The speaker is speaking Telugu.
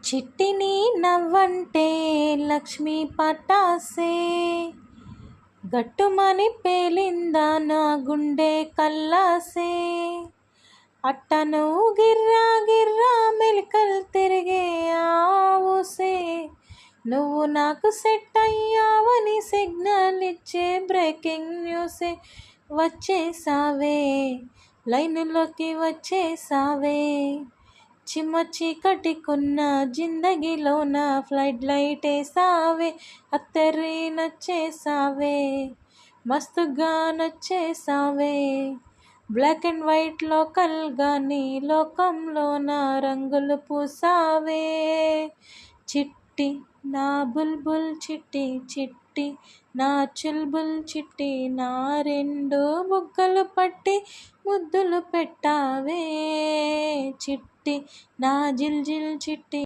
చిట్టి నీ నవ్వంటే లక్ష్మీ పటాసే, గట్టుమని పేలిందా నా గుండె కల్లాసే. అట్ట నువ్వు గిర్రా గిర్రా మెలికలు తిరిగే ఆవుసే, నువ్వు నాకు సెట్ అయ్యావని సిగ్నల్ ఇచ్చే బ్రేకింగ్ న్యూసే. వచ్చేసావే లైనులోకి వచ్చేసావే, చిమ్మ చీకటికున్న జిందగీలోన ఫ్లైట్ లైట్ వేసావే. అత్తరి నచ్చేసావే, మస్తుగా నచ్చేసావే. బ్లాక్ అండ్ వైట్ లోకల్గా నీ లోకంలోన రంగులు పూసావే. చిట్టి నా బుల్బుల్ చిట్టి, చిట్టి నా చుల్బుల్ చిట్టి, నా రెండు బుగ్గలు పట్టి ముద్దులు పెట్టావే. చిట్టి నా జిల్ జిల్ చిట్టి.